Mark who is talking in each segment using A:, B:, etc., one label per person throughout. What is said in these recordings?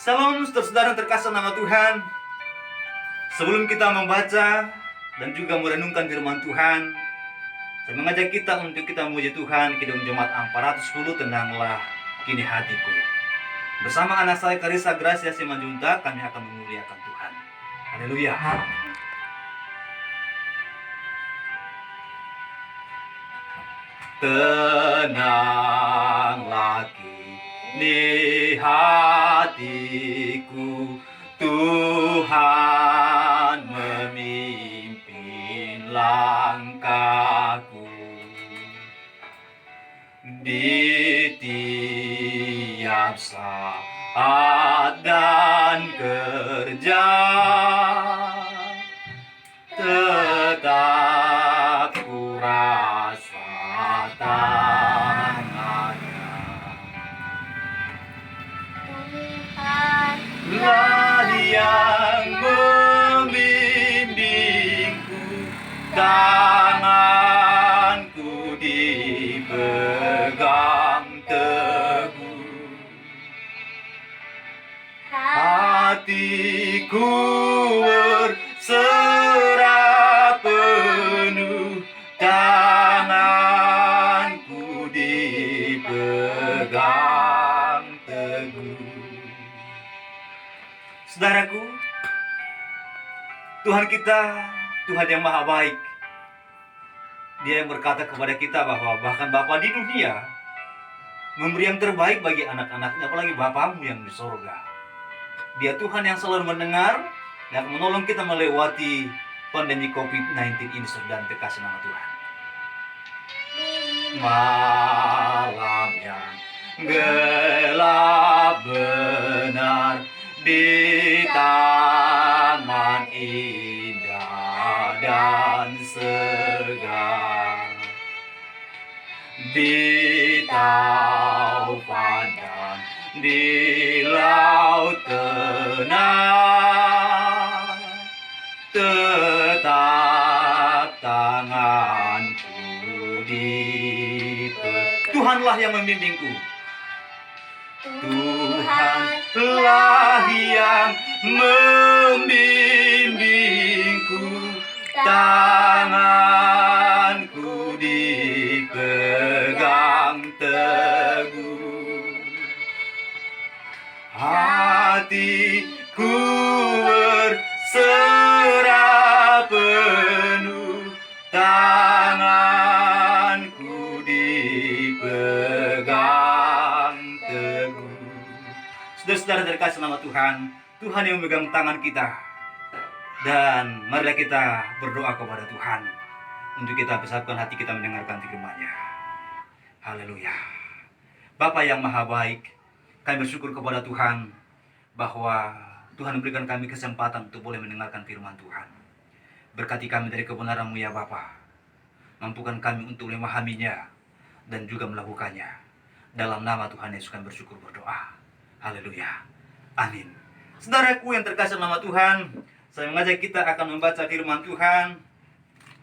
A: Salam saudara terkasih nama Tuhan. Sebelum kita membaca dan juga merenungkan firman Tuhan, saya mengajak kita untuk kita memuji Tuhan. Kidung Jemaat 410, tenanglah kini hatiku. Bersama anak saya Karissa Gracia Simanjuntak, kami akan memuliakan Tuhan. Haleluya. Tenanglah kini hatiku, Tuhan memimpin langkahku. Di tiap saat dan kerja, tetap ku rasa tangannya. Tuhanlah yang membimbingku, tanganku dipegang teguh, hatiku berserah penuh, tanganku dipegang teguh. Saudaraku, Tuhan kita, Tuhan yang maha baik. Dia yang berkata kepada kita bahwa bahkan Bapa di dunia memberi yang terbaik bagi anak-anaknya, apalagi Bapamu yang di sorga. Dia Tuhan yang selalu mendengar dan menolong kita melewati pandemi COVID-19 ini, saudara terkasih nama Tuhan. Malam yang gelap benar di taman indah dan segar, di taufan dan di laut tenang, tetap tanganku dipegang. Tuhanlah yang membimbingku. Tuhanlah yang membimbingku, tanganku dipegang teguh, hatiku berserah penuh, tanganku dipegang teguh. Saudara-saudara terkasih nama Tuhan, Tuhan yang memegang tangan kita. Dan marilah kita berdoa kepada Tuhan untuk kita besarkan hati kita mendengarkan firman-Nya. Haleluya. Bapa yang maha baik, kami bersyukur kepada Tuhan bahwa Tuhan memberikan kami kesempatan untuk boleh mendengarkan firman Tuhan. Berkati kami dari kebenaran-Mu ya Bapa. Mampukan kami untuk memahaminya dan juga melakukannya. Dalam nama Tuhan Yesus kami bersyukur berdoa. Haleluya. Amin. Saudaraku yang terkasih nama Tuhan, saya mengajak kita akan membaca firman Tuhan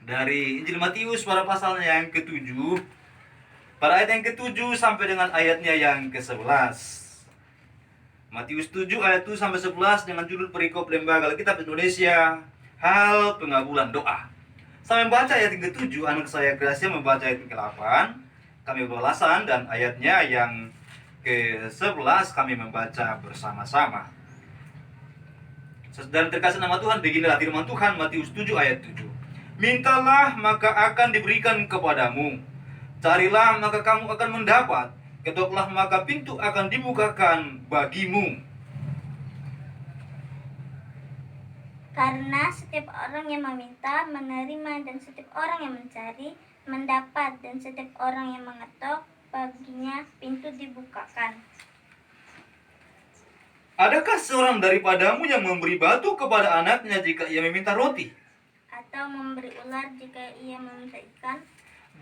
A: dari Injil Matius pada pasalnya yang ke-7, pada ayat yang ke-7 sampai dengan ayatnya yang ke-11. Matius 7 ayat 1 sampai 11 dengan judul perikop Lembaga Alkitab Indonesia, hal pengabulan doa. Saya membaca ayat yang ke-7, anak saya Gracia membaca ayat yang ke-8, kami beralasan, dan ayatnya yang ke-11 kami membaca bersama-sama. Dan terkasih nama Tuhan, beginilah firman Tuhan Matius 7 ayat 7. Mintalah maka akan diberikan kepadamu, carilah maka kamu akan mendapat, ketoklah maka pintu akan dibukakan bagimu.
B: Karena setiap orang yang meminta menerima, dan setiap orang yang mencari mendapat, dan setiap orang yang mengetok baginya pintu dibukakan.
A: Adakah seorang daripadamu yang memberi batu kepada anaknya jika ia meminta roti?
B: Atau memberi ular jika ia meminta ikan?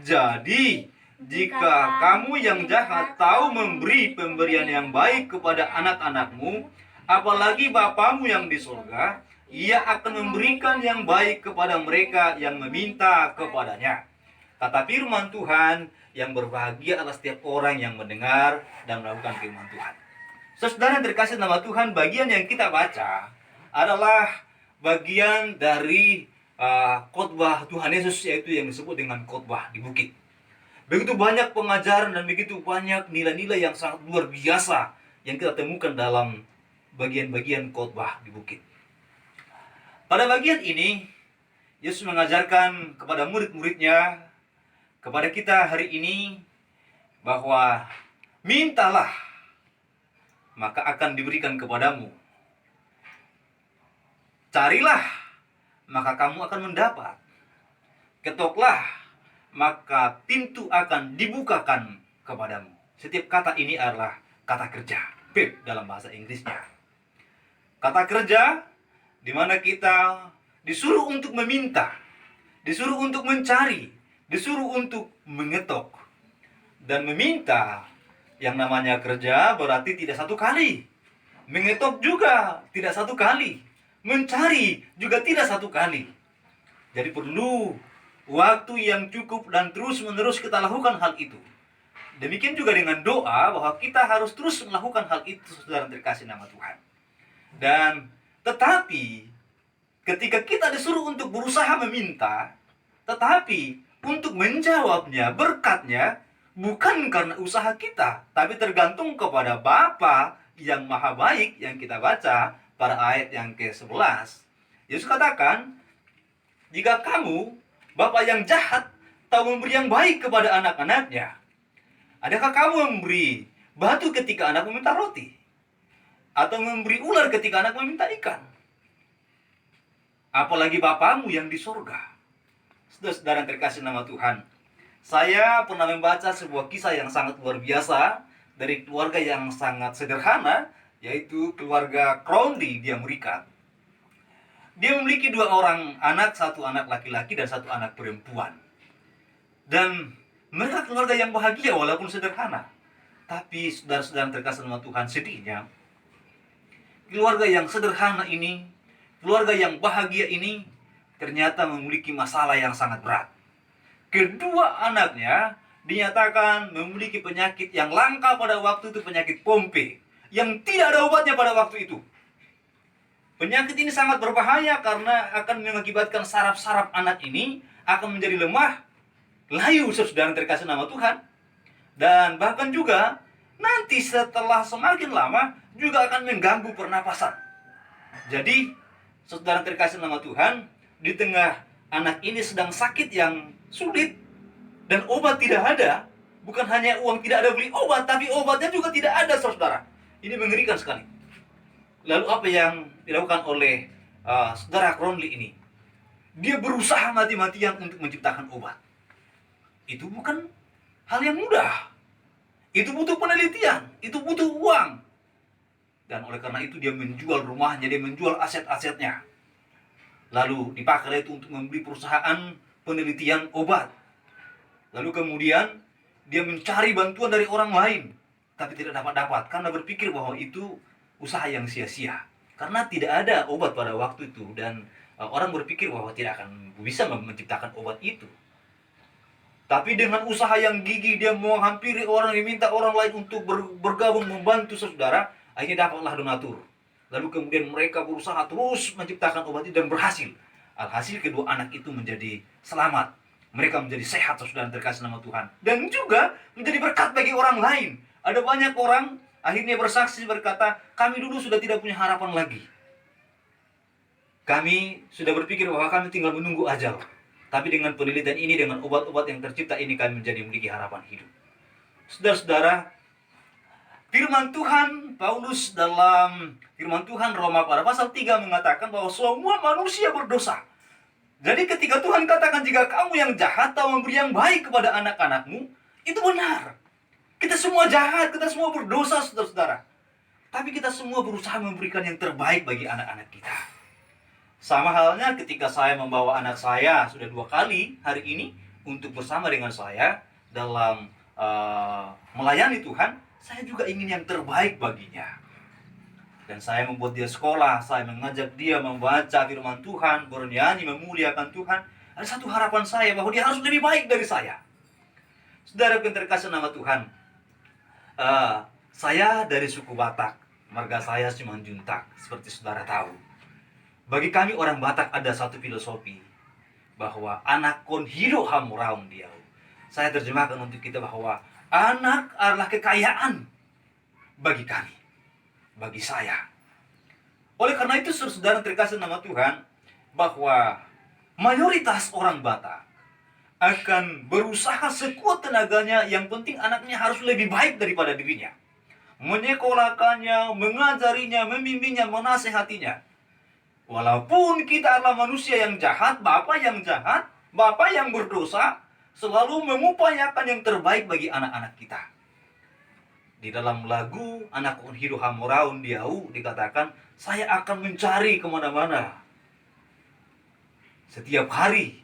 A: Jadi, jika kamu yang jahat tahu memberi pemberian yang baik kepada anak-anakmu, apalagi Bapamu yang di surga, ia akan memberikan yang baik kepada mereka yang meminta kepadanya. Kata firman Tuhan, yang berbahagia adalah setiap orang yang mendengar dan melakukan firman Tuhan. Saudara yang terkasih nama Tuhan, bagian yang kita baca adalah bagian dari khotbah Tuhan Yesus, yaitu yang disebut dengan khotbah di bukit. Begitu banyak pengajaran dan begitu banyak nilai-nilai yang sangat luar biasa yang kita temukan dalam bagian-bagian khotbah di bukit. Pada bagian ini, Yesus mengajarkan kepada murid-muridnya, kepada kita hari ini, bahwa mintalah, maka akan diberikan kepadamu. Carilah, maka kamu akan mendapat. Ketoklah, maka pintu akan dibukakan kepadamu. Setiap kata ini adalah kata kerja, verb dalam bahasa Inggrisnya. Kata kerja, di mana kita disuruh untuk meminta, disuruh untuk mencari, disuruh untuk mengetok. Dan meminta, yang namanya kerja berarti tidak satu kali. Mengetok juga tidak satu kali. Mencari juga tidak satu kali. Jadi perlu waktu yang cukup dan terus-menerus kita lakukan hal itu. Demikian juga dengan doa, bahwa kita harus terus melakukan hal itu, saudara terkasih nama Tuhan. Dan tetapi ketika kita disuruh untuk berusaha meminta, tetapi untuk menjawabnya, berkatnya, bukan karena usaha kita, tapi tergantung kepada Bapa yang maha baik yang kita baca pada ayat yang ke-11. Yesus katakan, jika kamu, Bapa yang jahat, tahu memberi yang baik kepada anak-anaknya, adakah kamu memberi batu ketika anak meminta roti? Atau memberi ular ketika anak meminta ikan? Apalagi Bapamu yang di sorga. Saudara-saudara yang terkasih nama Tuhan, saya pernah membaca sebuah kisah yang sangat luar biasa dari keluarga yang sangat sederhana, yaitu keluarga Crowley di Amerika. Dia memiliki 2 orang anak, 1 anak laki-laki dan 1 anak perempuan. Dan mereka keluarga yang bahagia walaupun sederhana. Tapi saudara-saudara yang terkasih nama Tuhan, sedihnya keluarga yang sederhana ini, keluarga yang bahagia ini ternyata memiliki masalah yang sangat berat. Kedua anaknya dinyatakan memiliki penyakit yang langka pada waktu itu, penyakit Pompe, yang tidak ada obatnya pada waktu itu. Penyakit ini sangat berbahaya karena akan mengakibatkan saraf-saraf anak ini akan menjadi lemah, layu, saudara terkasih nama Tuhan. Dan bahkan juga nanti setelah semakin lama juga akan mengganggu pernapasan. Jadi, saudara terkasih nama Tuhan, di tengah anak ini sedang sakit yang sulit dan obat tidak ada, bukan hanya uang tidak ada beli obat, tapi obatnya juga tidak ada, saudara. Ini mengerikan sekali. Lalu apa yang dilakukan oleh saudara Crowley ini? Dia berusaha mati-matian untuk menciptakan obat. Itu bukan hal yang mudah. Itu butuh penelitian, itu butuh uang. Dan oleh karena itu dia menjual rumahnya, dia menjual aset-asetnya. Lalu dipakai itu untuk membeli perusahaan penelitian obat. Lalu kemudian dia mencari bantuan dari orang lain, tapi tidak dapat karena berpikir bahwa itu usaha yang sia-sia. Karena tidak ada obat pada waktu itu dan orang berpikir bahwa tidak akan bisa menciptakan obat itu. Tapi dengan usaha yang gigih dia menghampiri orang, diminta orang lain untuk bergabung membantu saudara, akhirnya dapatlah donatur. Lalu kemudian mereka berusaha terus menciptakan obat itu dan berhasil. Alhasil kedua anak itu menjadi selamat. Mereka menjadi sehat, saudara terkasih nama Tuhan. Dan juga menjadi berkat bagi orang lain. Ada banyak orang akhirnya bersaksi berkata, kami dulu sudah tidak punya harapan lagi. Kami sudah berpikir bahwa kami tinggal menunggu ajal. Tapi dengan penelitian ini, dengan obat-obat yang tercipta ini, kami menjadi memiliki harapan hidup. Saudara-saudara, firman Tuhan, Paulus dalam firman Tuhan Roma pada pasal 3 mengatakan bahwa semua manusia berdosa. Jadi ketika Tuhan katakan jika kamu yang jahat tahu memberi yang baik kepada anak-anakmu, itu benar. Kita semua jahat, kita semua berdosa, saudara-saudara. Tapi kita semua berusaha memberikan yang terbaik bagi anak-anak kita. Sama halnya ketika saya membawa anak saya sudah 2 kali hari ini untuk bersama dengan saya dalam melayani Tuhan, saya juga ingin yang terbaik baginya. Dan saya membuat dia sekolah, saya mengajak dia membaca firman Tuhan, bernyanyi, memuliakan Tuhan. Ada satu harapan saya bahwa dia harus lebih baik dari saya. Saudara yang terkasih nama Tuhan, saya dari suku Batak. Marga saya cuma Juntak, seperti saudara tahu. Bagi kami orang Batak ada satu filosofi bahwa anak kon hiro hamuraun dia. Saya terjemahkan untuk kita bahwa anak adalah kekayaan bagi kami, bagi saya. Oleh karena itu saudara terkasih nama Tuhan, bahwa mayoritas orang Batak akan berusaha sekuat tenaganya, yang penting anaknya harus lebih baik daripada dirinya. Menyekolahkannya, mengajarinya, membimbingnya, menasehatinya. Walaupun kita adalah manusia yang jahat, bapak yang berdosa, selalu mengupayakan yang terbaik bagi anak-anak kita. Di dalam lagu Anak Kon Hidu Hamoraun Diau dikatakan, saya akan mencari kemana-mana setiap hari.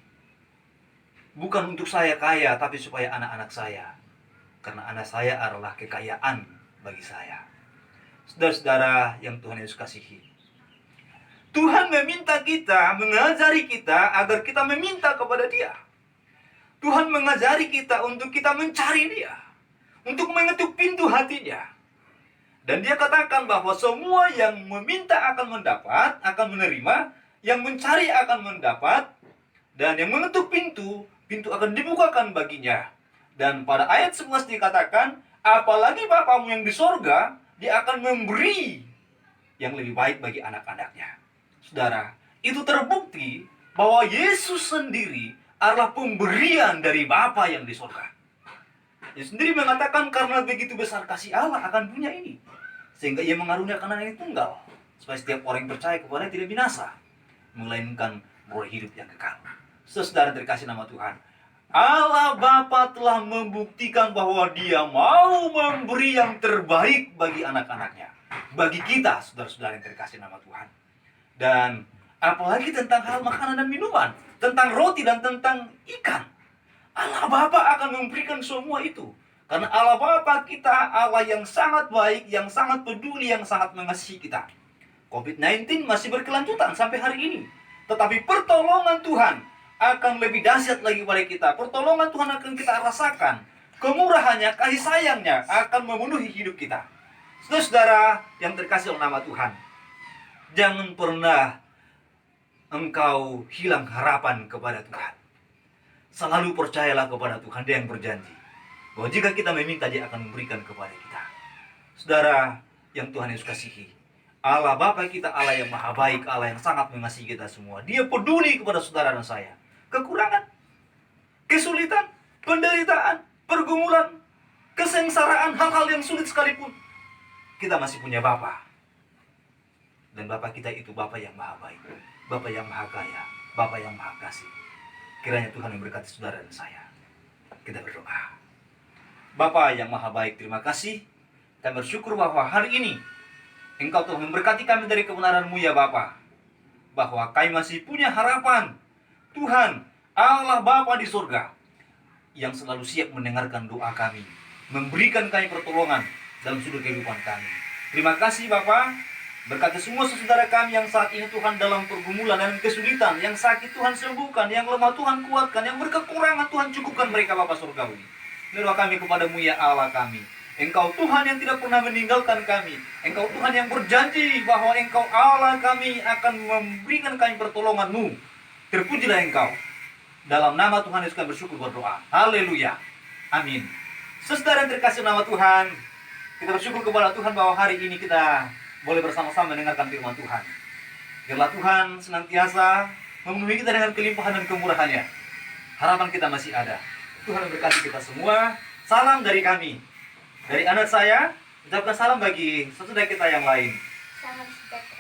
A: Bukan untuk saya kaya, tapi supaya anak-anak saya. Karena anak saya adalah kekayaan bagi saya. Saudara-saudara yang Tuhan Yesus kasihi, Tuhan meminta kita, mengajari kita agar kita meminta kepada Dia. Tuhan mengajari kita untuk kita mencari Dia, untuk mengetuk pintu hatinya. Dan Dia katakan bahwa semua yang meminta akan mendapat, akan menerima, yang mencari akan mendapat, dan yang mengetuk pintu akan dibukakan baginya. Dan pada ayat 11 dikatakan, apalagi Bapamu yang di sorga, Dia akan memberi yang lebih baik bagi anak-anaknya. Saudara, itu terbukti bahwa Yesus sendiri adalah pemberian dari Bapa yang di sorga. Dia sendiri mengatakan karena begitu besar kasih Allah akan dunia ini, sehingga Ia mengaruniakan Anak yang tunggal, supaya setiap orang yang percaya kepadanya tidak binasa, melainkan beroleh hidup yang kekal. Saudara terkasih nama Tuhan, Allah Bapa telah membuktikan bahwa Dia mau memberi yang terbaik bagi anak-anaknya, bagi kita, saudara-saudara yang terkasih nama Tuhan. Dan apalagi tentang hal makanan dan minuman, tentang roti dan tentang ikan, Allah Bapa akan memberikan semua itu. Karena Allah Bapa kita Allah yang sangat baik, yang sangat peduli, yang sangat mengasihi kita. COVID-19 masih berkelanjutan sampai hari ini, tetapi pertolongan Tuhan akan lebih dahsyat lagi pada kita. Pertolongan Tuhan akan kita rasakan. Kemurahannya, kasih sayangnya akan memenuhi hidup kita. Saudara-saudara yang terkasih oleh nama Tuhan, jangan pernah engkau hilang harapan kepada Tuhan. Selalu percayalah kepada Tuhan. Dia yang berjanji bahwa jika kita meminta, Dia akan memberikan kepada kita. Saudara yang Tuhan Yesus kasihi, Allah Bapa kita Allah yang maha baik, Allah yang sangat mengasihi kita semua. Dia peduli kepada saudara dan saya. Kekurangan, kesulitan, penderitaan, pergumulan, kesengsaraan, hal-hal yang sulit sekalipun, kita masih punya Bapa. Dan Bapa kita itu Bapa yang maha baik, Bapa yang maha kaya, Bapa yang maha kasih. Kiranya Tuhan memberkati saudara dan saya. Kita berdoa. Bapa yang maha baik, terima kasih. Kami bersyukur bahwa hari ini Engkau telah memberkati kami dari kebenaran-Mu ya Bapa, bahwa kami masih punya harapan. Tuhan, Allah Bapa di surga, yang selalu siap mendengarkan doa kami, memberikan kami pertolongan dalam sudut kehidupan kami. Terima kasih Bapa. Berkati semua saudara kami yang saat ini Tuhan dalam pergumulan dan kesulitan, yang sakit Tuhan sembuhkan, yang lemah Tuhan kuatkan, yang berkekurangan Tuhan cukupkan mereka Bapa surgawi. Doa kami kepadamu ya Allah kami. Engkau Tuhan yang tidak pernah meninggalkan kami. Engkau Tuhan yang berjanji bahwa Engkau Allah kami akan memberikan kami pertolongan-Mu. Terpujilah Engkau. Dalam nama Tuhan Yesus kami bersyukur berdoa. Haleluya. Amin. Saudara yang terkasih nama Tuhan, kita bersyukur kepada Tuhan bahwa hari ini kita boleh bersama-sama mendengarkan firman Tuhan. Biarlah Tuhan senantiasa memenuhi kita dengan kelimpahan dan kemurahan-Nya. Harapan kita masih ada. Tuhan memberkati kita semua. Salam dari kami. Dari anak saya, ucapkan salam bagi saudara kita yang lain.
B: Salam sejahtera.